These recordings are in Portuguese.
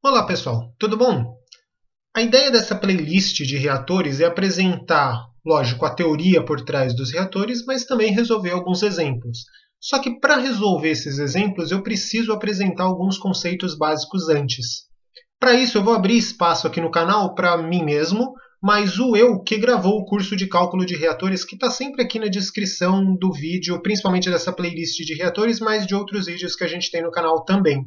Olá pessoal, tudo bom? A ideia dessa playlist de reatores é apresentar, lógico, a teoria por trás dos reatores, mas também resolver alguns exemplos. Só que para resolver esses exemplos eu preciso apresentar alguns conceitos básicos antes. Para isso eu vou abrir espaço aqui no canal para mim mesmo, mas o eu que gravou o curso de cálculo de reatores que está sempre aqui na descrição do vídeo, principalmente dessa playlist de reatores, mas de outros vídeos que a gente tem no canal também.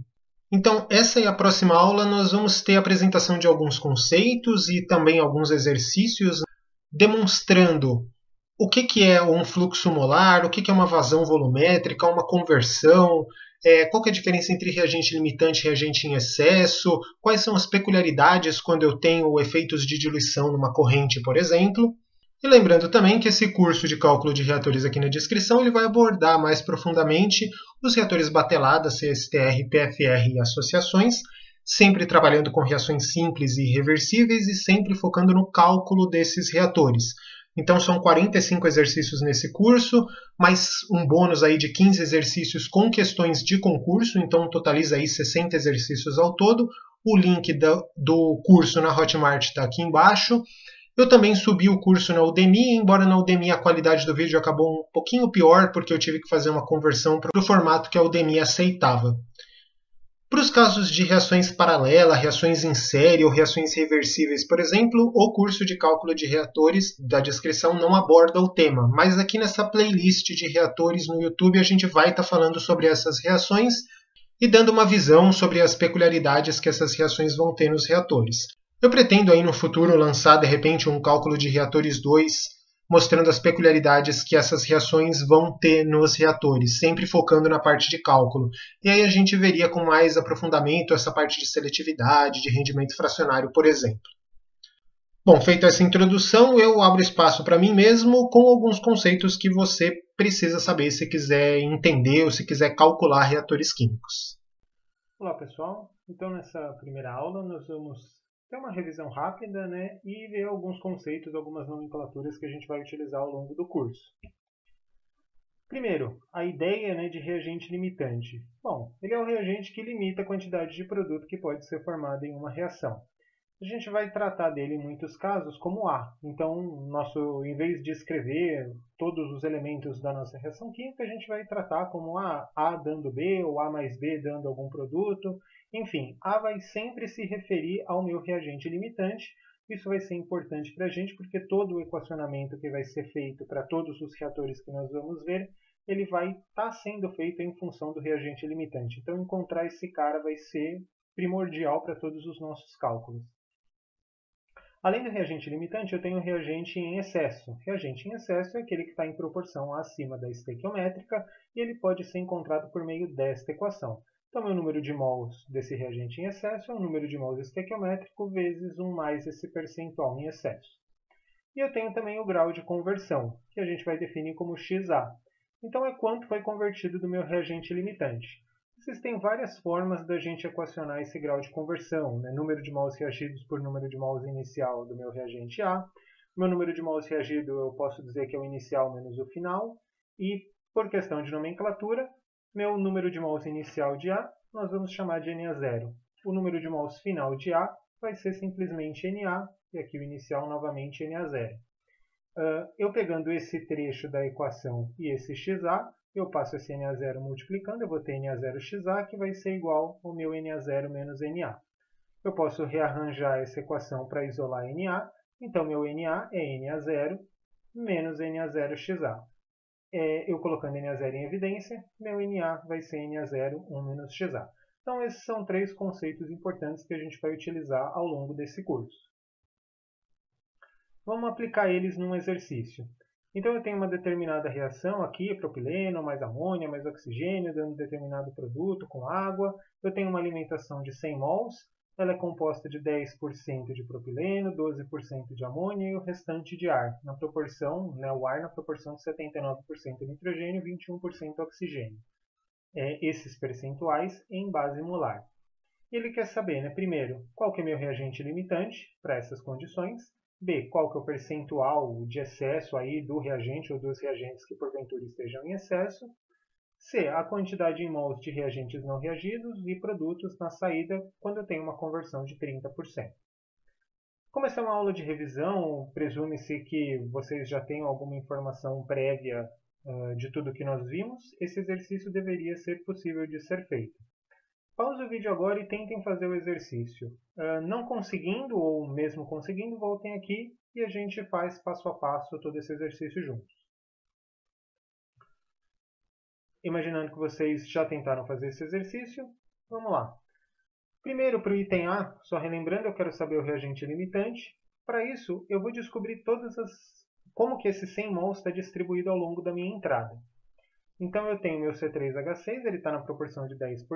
Então, essa é a próxima aula. Nós vamos ter a apresentação de alguns conceitos e também alguns exercícios demonstrando o que é um fluxo molar, o que é uma vazão volumétrica, uma conversão, qual que é a diferença entre reagente limitante e reagente em excesso, quais são as peculiaridades quando eu tenho efeitos de diluição numa corrente, por exemplo. E lembrando também que esse curso de cálculo de reatores aqui na descrição ele vai abordar mais profundamente os reatores Batelada, CSTR, PFR e associações, sempre trabalhando com reações simples e reversíveis e sempre focando no cálculo desses reatores. Então são 45 exercícios nesse curso, mais um bônus aí de 15 exercícios com questões de concurso, então totaliza aí 60 exercícios ao todo. O link do curso na Hotmart está aqui embaixo. Eu também subi o curso na Udemy, embora na Udemy a qualidade do vídeo acabou um pouquinho pior, porque eu tive que fazer uma conversão para o formato que a Udemy aceitava. Para os casos de reações paralelas, reações em série ou reações reversíveis, por exemplo, o curso de cálculo de reatores da descrição não aborda o tema, mas aqui nessa playlist de reatores no YouTube a gente vai estar falando sobre essas reações e dando uma visão sobre as peculiaridades que essas reações vão ter nos reatores. Eu pretendo aí no futuro lançar de repente um cálculo de reatores 2, mostrando as peculiaridades que essas reações vão ter nos reatores, sempre focando na parte de cálculo. E aí a gente veria com mais aprofundamento essa parte de seletividade, de rendimento fracionário, por exemplo. Bom, feita essa introdução, eu abro espaço para mim mesmo com alguns conceitos que você precisa saber se quiser entender ou se quiser calcular reatores químicos. Olá pessoal, então nessa primeira aula nós vamos ter uma revisão rápida, e ver alguns conceitos, algumas nomenclaturas que a gente vai utilizar ao longo do curso. Primeiro, a ideia de reagente limitante. Bom, ele é um reagente que limita a quantidade de produto que pode ser formado em uma reação. A gente vai tratar dele em muitos casos como A. Então, em vez de escrever todos os elementos da nossa reação química, a gente vai tratar como A dando B ou A mais B dando algum produto. Enfim, A vai sempre se referir ao meu reagente limitante. Isso vai ser importante para a gente porque todo o equacionamento que vai ser feito para todos os reatores que nós vamos ver, ele vai estar sendo feito em função do reagente limitante. Então, encontrar esse cara vai ser primordial para todos os nossos cálculos. Além do reagente limitante, eu tenho o reagente em excesso. Reagente em excesso é aquele que está em proporção acima da estequiométrica e ele pode ser encontrado por meio desta equação. Então, meu número de mols desse reagente em excesso é o número de mols estequiométrico vezes 1 mais esse percentual em excesso. E eu tenho também o grau de conversão, que a gente vai definir como XA. Então, é quanto foi convertido do meu reagente limitante. Existem várias formas da gente equacionar esse grau de conversão, número de mols reagidos por número de mols inicial do meu reagente A. O meu número de mols reagido eu posso dizer que é o inicial menos o final. E, por questão de nomenclatura, meu número de mols inicial de A nós vamos chamar de Na0. O número de mols final de A vai ser simplesmente Na, e aqui o inicial novamente Na0. Eu pegando esse trecho da equação e esse XA, eu passo esse Na0 multiplicando, eu vou ter Na0XA, que vai ser igual ao meu Na0 menos Na. Eu posso rearranjar essa equação para isolar Na, então meu Na é Na0 menos Na0XA. Eu colocando Na0 em evidência, meu Na vai ser Na0 1 menos XA. Então esses são três conceitos importantes que a gente vai utilizar ao longo desse curso. Vamos aplicar eles num exercício. Então eu tenho uma determinada reação aqui, propileno, mais amônia, mais oxigênio, dando um determinado produto com água. Eu tenho uma alimentação de 100 mols, ela é composta de 10% de propileno, 12% de amônia e o restante de ar, na proporção, o ar na proporção de 79% nitrogênio e 21% oxigênio. Esses percentuais em base molar. E ele quer saber, primeiro, qual que é meu reagente limitante para essas condições, B, qual que é o percentual de excesso aí do reagente ou dos reagentes que porventura estejam em excesso. C, a quantidade em mols de reagentes não reagidos e produtos na saída quando eu tenho uma conversão de 30%. Como essa é uma aula de revisão, presume-se que vocês já tenham alguma informação prévia de tudo que nós vimos, esse exercício deveria ser possível de ser feito. Pause o vídeo agora e tentem fazer o exercício. Não conseguindo, ou mesmo conseguindo, voltem aqui e a gente faz passo a passo todo esse exercício juntos. Imaginando que vocês já tentaram fazer esse exercício, vamos lá. Primeiro, para o item A, só relembrando, eu quero saber o reagente limitante. Para isso, eu vou descobrir como que esse 100 mols está distribuído ao longo da minha entrada. Então, eu tenho meu C3H6, ele está na proporção de 10%,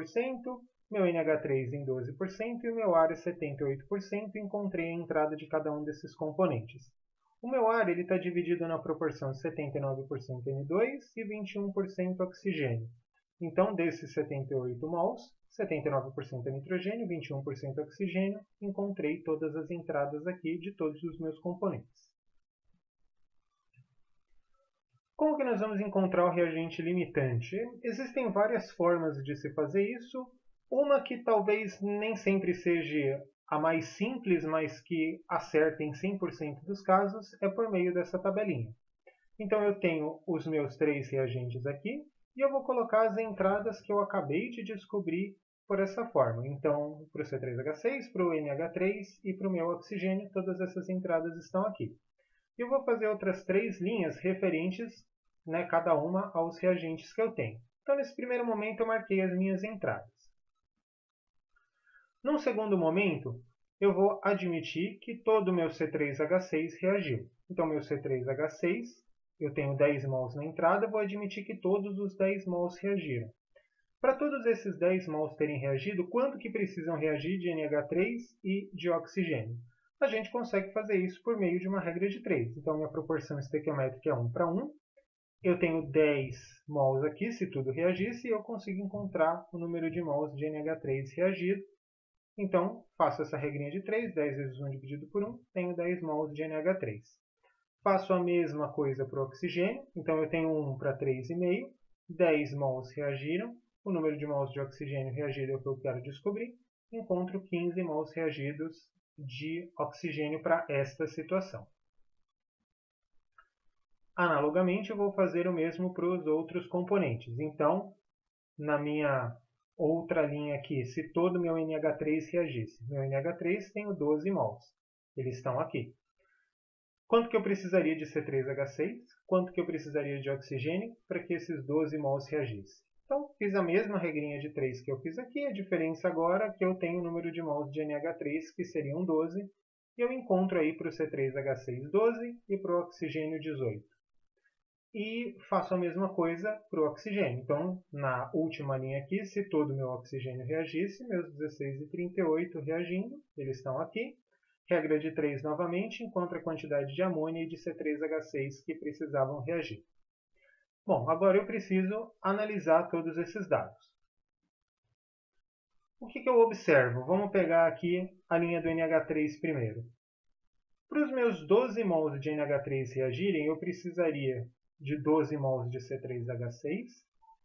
meu NH3 em 12% e o meu ar é 78%. Encontrei a entrada de cada um desses componentes. O meu ar está dividido na proporção de 79% N2 e 21% oxigênio. Então, desses 78 mols, 79% é nitrogênio, 21% oxigênio, encontrei todas as entradas aqui de todos os meus componentes. Como que nós vamos encontrar o reagente limitante? Existem várias formas de se fazer isso. Uma que talvez nem sempre seja a mais simples, mas que acerta em 100% dos casos, é por meio dessa tabelinha. Então eu tenho os meus 3 reagentes aqui, e eu vou colocar as entradas que eu acabei de descobrir por essa forma. Então, para o C3H6, para o NH3 e para o meu oxigênio, todas essas entradas estão aqui. E eu vou fazer outras 3 linhas referentes, cada uma aos reagentes que eu tenho. Então, nesse primeiro momento, eu marquei as minhas entradas. Num segundo momento, eu vou admitir que todo o meu C3H6 reagiu. Então, meu C3H6, eu tenho 10 mols na entrada, vou admitir que todos os 10 mols reagiram. Para todos esses 10 mols terem reagido, quanto que precisam reagir de NH3 e de oxigênio? A gente consegue fazer isso por meio de uma regra de 3. Então, minha proporção estequiométrica é 1 para 1. Eu tenho 10 mols aqui, se tudo reagisse, e eu consigo encontrar o número de mols de NH3 reagido. Então, faço essa regrinha de 3, 10 vezes 1 dividido por 1, tenho 10 mols de NH3. Faço a mesma coisa para o oxigênio, então eu tenho 1 para 3,5, 10 mols reagiram, o número de mols de oxigênio reagido é o que eu quero descobrir, encontro 15 mols reagidos de oxigênio para esta situação. Analogamente, eu vou fazer o mesmo para os outros componentes. Então, na minha outra linha aqui, se todo o meu NH3 reagisse. Meu NH3 tem 12 mols. Eles estão aqui. Quanto que eu precisaria de C3H6? Quanto que eu precisaria de oxigênio para que esses 12 mols reagissem? Então, fiz a mesma regrinha de 3 que eu fiz aqui. A diferença agora é que eu tenho o número de mols de NH3, que seriam 12. E eu encontro aí para o C3H6 12 e para o oxigênio 18. E faço a mesma coisa para o oxigênio. Então, na última linha aqui, se todo o meu oxigênio reagisse, meus 16 e 38 reagindo, eles estão aqui. Regra de 3 novamente, encontro a quantidade de amônia e de C3H6 que precisavam reagir. Bom, agora eu preciso analisar todos esses dados. O que eu observo? Vamos pegar aqui a linha do NH3 primeiro. Para os meus 12 mols de NH3 reagirem, eu precisaria de 12 mols de C3H6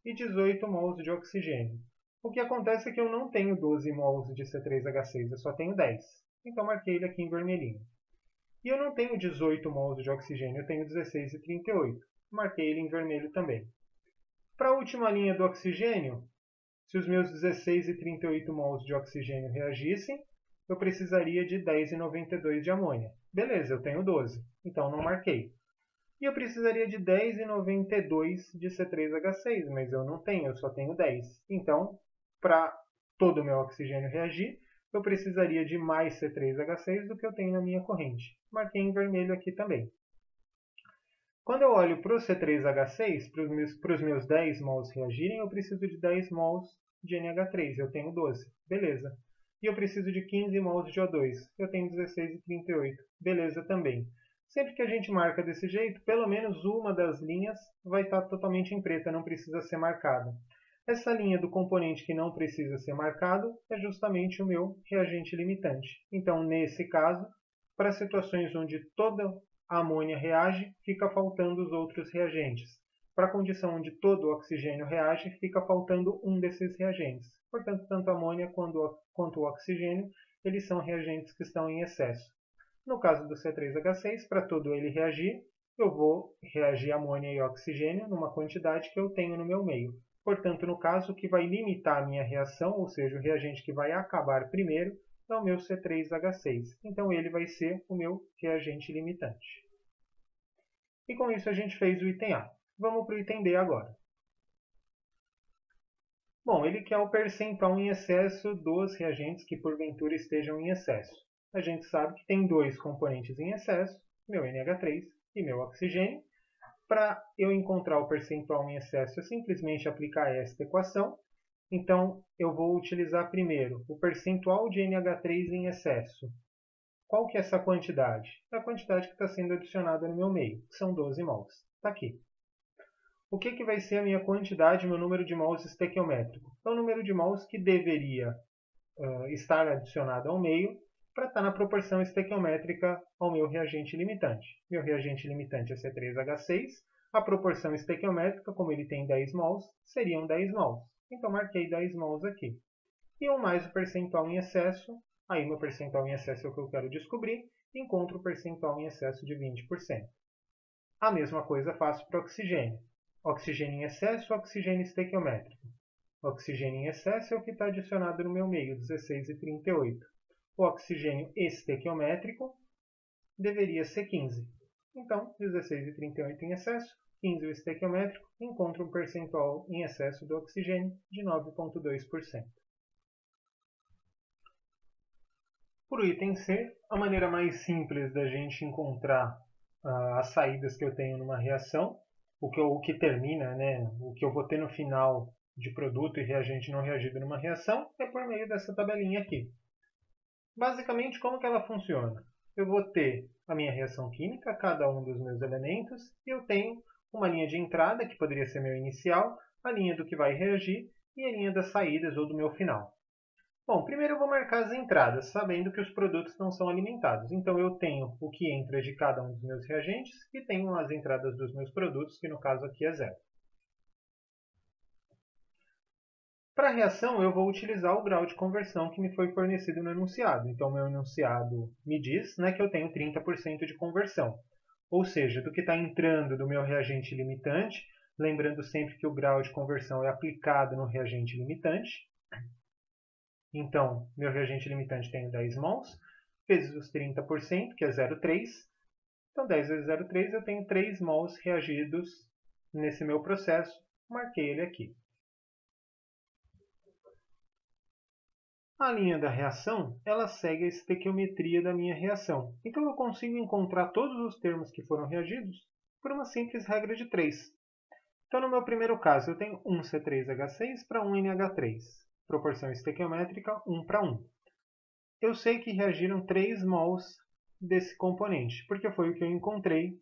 e 18 mols de oxigênio. O que acontece é que eu não tenho 12 mols de C3H6, eu só tenho 10. Então, marquei ele aqui em vermelhinho. E eu não tenho 18 mols de oxigênio, eu tenho 16 e 38. Marquei ele em vermelho também. Para a última linha do oxigênio, se os meus 16 e 38 mols de oxigênio reagissem, eu precisaria de 10,92 de amônia. Beleza, eu tenho 12, então não marquei. E eu precisaria de 10,92 de C3H6, mas eu não tenho, eu só tenho 10. Então, para todo o meu oxigênio reagir, eu precisaria de mais C3H6 do que eu tenho na minha corrente. Marquei em vermelho aqui também. Quando eu olho para o C3H6, para os meus 10 mols reagirem, eu preciso de 10 mols de NH3, eu tenho 12. Beleza. E eu preciso de 15 mols de O2, eu tenho 16 e 38. Beleza também. Sempre que a gente marca desse jeito, pelo menos uma das linhas vai estar totalmente em preta, não precisa ser marcada. Essa linha do componente que não precisa ser marcado é justamente o meu reagente limitante. Então, nesse caso, para situações onde toda a amônia reage, fica faltando os outros reagentes. para a condição onde todo o oxigênio reage, fica faltando um desses reagentes. Portanto, tanto a amônia quanto o oxigênio, eles são reagentes que estão em excesso. No caso do C3H6, para todo ele reagir, eu vou reagir amônia e oxigênio numa quantidade que eu tenho no meu meio. Portanto, no caso, o que vai limitar a minha reação, ou seja, o reagente que vai acabar primeiro, é o meu C3H6. Então, ele vai ser o meu reagente limitante. E com isso a gente fez o item A. Vamos para o item B agora. Bom, ele quer o percentual em excesso dos reagentes que porventura estejam em excesso. A gente sabe que tem dois componentes em excesso, meu NH3 e meu oxigênio. Para eu encontrar o percentual em excesso, é simplesmente aplicar esta equação. Então, eu vou utilizar primeiro o percentual de NH3 em excesso. Qual que é essa quantidade? É a quantidade que está sendo adicionada no meu meio, que são 12 mols. Está aqui. O que vai ser a minha quantidade, meu número de mols estequiométrico? É o número de mols que deveria estar adicionado ao meio para estar na proporção estequiométrica ao meu reagente limitante. Meu reagente limitante é C3H6. A proporção estequiométrica, como ele tem 10 mols, seriam 10 mols. Então, marquei 10 mols aqui. E 1 mais o percentual em excesso. Aí, meu percentual em excesso é o que eu quero descobrir. Encontro o percentual em excesso de 20%. A mesma coisa faço para o oxigênio. Oxigênio em excesso, oxigênio estequiométrico. Oxigênio em excesso é o que está adicionado no meu meio, 16 e 38. O oxigênio estequiométrico deveria ser 15. Então, 16 e 38 em excesso, 15 o estequiométrico, encontro um percentual em excesso do oxigênio de 9,2%. Por o item C, a maneira mais simples da gente encontrar as saídas que eu tenho numa reação, o que termina, o que eu vou ter no final de produto e reagente não reagido numa reação, é por meio dessa tabelinha aqui. Basicamente, como que ela funciona? Eu vou ter a minha reação química, cada um dos meus elementos, e eu tenho uma linha de entrada, que poderia ser meu inicial, a linha do que vai reagir e a linha das saídas ou do meu final. Bom, primeiro eu vou marcar as entradas, sabendo que os produtos não são alimentados. Então eu tenho o que entra de cada um dos meus reagentes e tenho as entradas dos meus produtos, que no caso aqui é 0. Para a reação, eu vou utilizar o grau de conversão que me foi fornecido no enunciado. Então, meu enunciado me diz que eu tenho 30% de conversão. Ou seja, do que está entrando do meu reagente limitante, lembrando sempre que o grau de conversão é aplicado no reagente limitante. Então, meu reagente limitante tem 10 mols, vezes os 30%, que é 0,3. Então, 10 vezes 0,3, eu tenho 3 mols reagidos nesse meu processo. Marquei ele aqui. A linha da reação, ela segue a estequiometria da minha reação. Então, eu consigo encontrar todos os termos que foram reagidos por uma simples regra de 3. Então, no meu primeiro caso, eu tenho 1 C3H6 para 1 NH3. Proporção estequiométrica 1 para 1. Eu sei que reagiram 3 mols desse componente, porque foi o que eu encontrei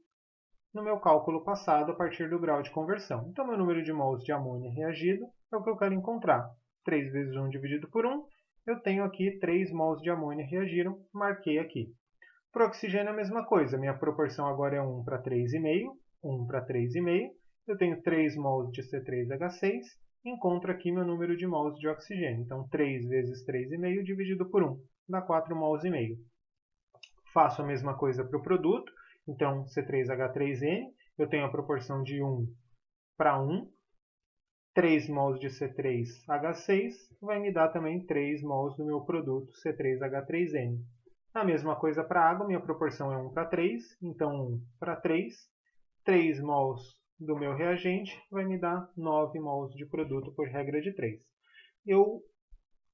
no meu cálculo passado a partir do grau de conversão. Então, meu número de mols de amônia reagido é o que eu quero encontrar. 3 vezes 1 dividido por 1, eu tenho aqui 3 mols de amônia reagiram, marquei aqui. Para o oxigênio a mesma coisa, minha proporção agora é 1 para 3,5, 1 para 3,5. Eu tenho 3 mols de C3H6, encontro aqui meu número de mols de oxigênio. Então, 3 vezes 3,5 dividido por 1, dá 4 mols e meio. Faço a mesma coisa para o produto, então C3H3N, eu tenho a proporção de 1 para 1. 3 mols de C3H6 vai me dar também 3 mols do meu produto C3H3N. A mesma coisa para a água, minha proporção é 1 para 3, então 1 para 3. 3 mols do meu reagente vai me dar 9 mols de produto por regra de 3. Eu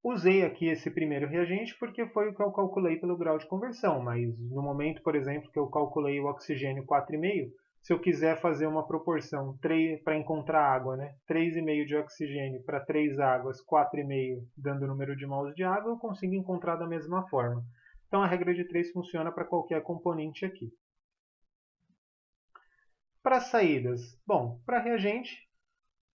usei aqui esse primeiro reagente porque foi o que eu calculei pelo grau de conversão, mas no momento, por exemplo, que eu calculei o oxigênio 4,5, se eu quiser fazer uma proporção para encontrar água, 3,5 de oxigênio para 3 águas, 4,5 dando o número de mols de água, eu consigo encontrar da mesma forma. Então a regra de 3 funciona para qualquer componente aqui. Para as saídas, bom, para reagente,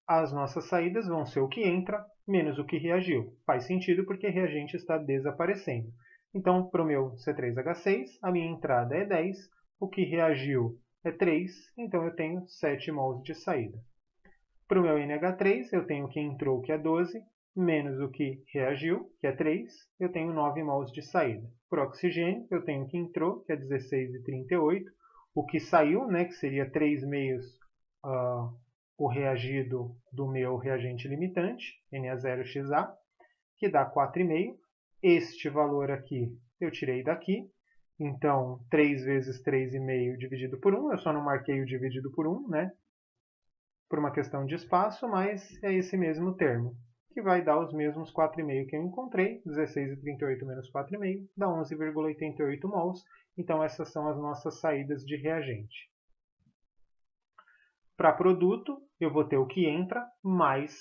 as nossas saídas vão ser o que entra menos o que reagiu. Faz sentido porque reagente está desaparecendo. Então, para o meu C3H6, a minha entrada é 10, o que reagiu é 3, então eu tenho 7 mols de saída. Para o meu NH3, eu tenho o que entrou, que é 12, menos o que reagiu, que é 3, eu tenho 9 mols de saída. Para o oxigênio, eu tenho o que entrou, que é 16,38, o que saiu, né, que seria 3 meios o reagido do meu reagente limitante, Na0XA, que dá 4,5. Este valor aqui eu tirei daqui, então 3 vezes 3,5 dividido por 1, eu só não marquei o dividido por 1, né? Por uma questão de espaço, mas é esse mesmo termo, que vai dar os mesmos 4,5 que eu encontrei, 16,38 menos 4,5, dá 11,88 mols, então essas são as nossas saídas de reagente. Para produto, eu vou ter o que entra mais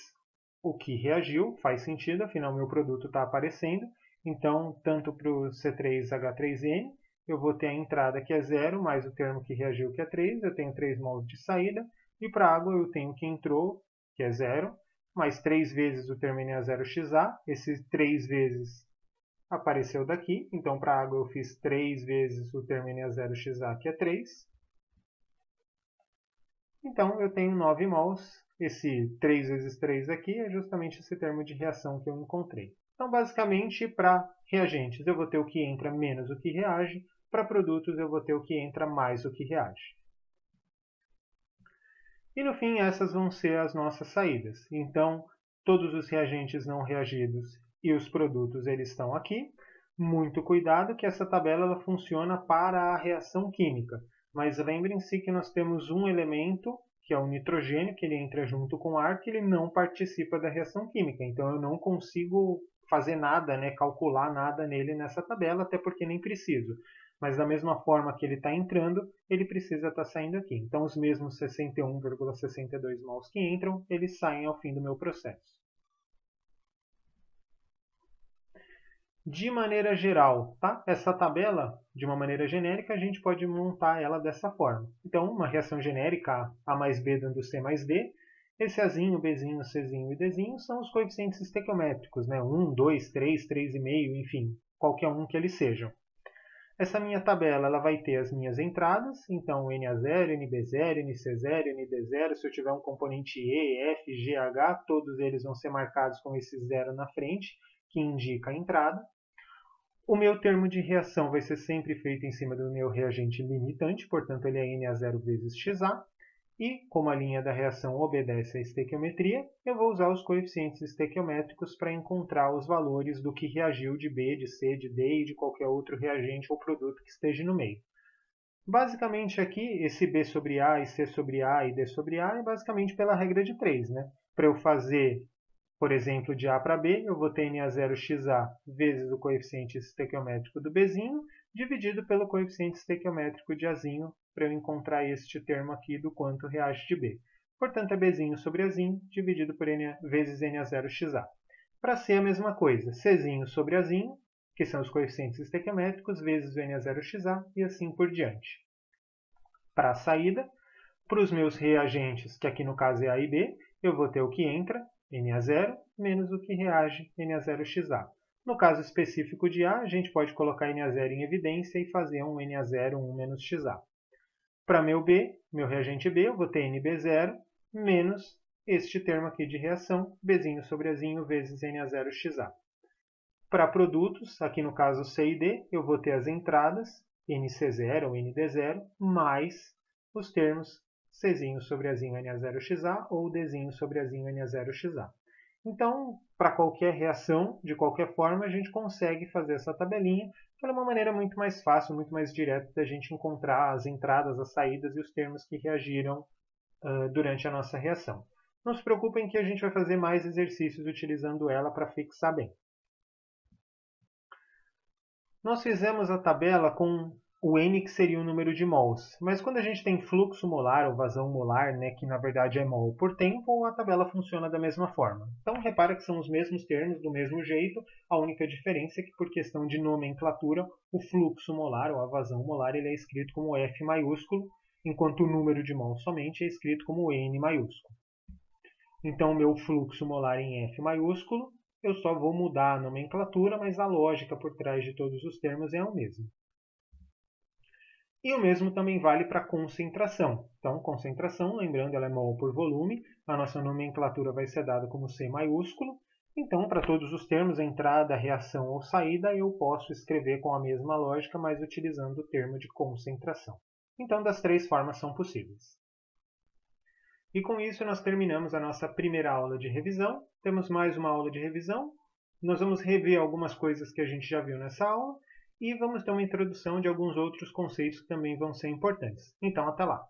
o que reagiu, faz sentido, afinal meu produto está aparecendo, então tanto para o C3H3N, eu vou ter a entrada que é 0, mais o termo que reagiu que é 3, eu tenho 3 mols de saída, e para a água eu tenho que entrou, que é 0, mais 3 vezes o termo Na0XA, esse 3 vezes apareceu daqui, então para a água eu fiz 3 vezes o termo Na0XA, que é 3. Então eu tenho 9 mols, esse 3 vezes 3 aqui é justamente esse termo de reação que eu encontrei. Então basicamente para reagentes eu vou ter o que entra menos o que reage, para produtos eu vou ter o que entra mais o que reage. E no fim, essas vão ser as nossas saídas. Então, todos os reagentes não reagidos e os produtos eles estão aqui. Muito cuidado que essa tabela ela funciona para a reação química. Mas lembrem-se que nós temos um elemento, que é o nitrogênio, que ele entra junto com o ar, que ele não participa da reação química. Então, eu não consigo fazer nada, né, calcular nada nele nessa tabela, até porque nem preciso. Mas da mesma forma que ele está entrando, ele precisa estar saindo aqui. Então, os mesmos 61,62 mols que entram, eles saem ao fim do meu processo. De maneira geral, tá? Essa tabela, de uma maneira genérica, a gente pode montar ela dessa forma. Então, uma reação genérica, A mais B dando C mais D, esse Azinho, Bzinho, Czinho e Dzinho são os coeficientes estequiométricos, né? 1, 2, 3, 3,5, enfim, qualquer um que eles sejam. Essa minha tabela ela vai ter as minhas entradas, então Na0, NB0, NC0, ND0, se eu tiver um componente E, F, G, H, todos eles vão ser marcados com esse 0 na frente, que indica a entrada. O meu termo de reação vai ser sempre feito em cima do meu reagente limitante, portanto ele é Na0 vezes XA. E, como a linha da reação obedece à estequiometria, eu vou usar os coeficientes estequiométricos para encontrar os valores do que reagiu de B, de C, de D e de qualquer outro reagente ou produto que esteja no meio. Basicamente aqui, esse B sobre A e C sobre A e D sobre A é basicamente pela regra de 3. Né? Para eu fazer, por exemplo, de A para B, eu vou ter Na0XA vezes o coeficiente estequiométrico do Bzinho, dividido pelo coeficiente estequiométrico de Azinho, para eu encontrar este termo aqui do quanto reage de B. Portanto, é Bzinho sobre Azinho, dividido por N vezes Na0XA. Para C, a mesma coisa, Czinho sobre Azinho, que são os coeficientes estequiométricos, vezes o Na0XA, e assim por diante. Para a saída, para os meus reagentes, que aqui no caso é A e B, eu vou ter o que entra, Na0, menos o que reage, Na0XA. No caso específico de A, a gente pode colocar Na0 em evidência e fazer um Na0, 1 menos XA. Para meu B, meu reagente B, eu vou ter NB0 menos este termo aqui de reação, Bzinho sobre Azinho vezes Na0XA. Para produtos, aqui no caso C e D, eu vou ter as entradas, NC0 ou ND0, mais os termos Czinho sobre Azinho Na0XA ou Dzinho sobre Azinho Na0XA. Então, para qualquer reação, de qualquer forma, a gente consegue fazer essa tabelinha de uma maneira muito mais fácil, muito mais direta da gente encontrar as entradas, as saídas e os termos que reagiram durante a nossa reação. Não se preocupem que a gente vai fazer mais exercícios utilizando ela para fixar bem. Nós fizemos a tabela com o N, que seria o número de mols. Mas quando a gente tem fluxo molar ou vazão molar, né, que na verdade é mol por tempo, a tabela funciona da mesma forma. Então repara que são os mesmos termos, do mesmo jeito, a única diferença é que por questão de nomenclatura, o fluxo molar ou a vazão molar ele é escrito como F maiúsculo, enquanto o número de mols somente é escrito como N maiúsculo. Então o meu fluxo molar em F maiúsculo, eu só vou mudar a nomenclatura, mas a lógica por trás de todos os termos é a mesma. E o mesmo também vale para concentração. Então, concentração, lembrando, ela é mol por volume, a nossa nomenclatura vai ser dada como C maiúsculo. Então, para todos os termos, entrada, reação ou saída, eu posso escrever com a mesma lógica, mas utilizando o termo de concentração. Então, das três formas são possíveis. E com isso, nós terminamos a nossa primeira aula de revisão. Temos mais uma aula de revisão. Nós vamos rever algumas coisas que a gente já viu nessa aula e vamos ter uma introdução de alguns outros conceitos que também vão ser importantes. Então, até lá!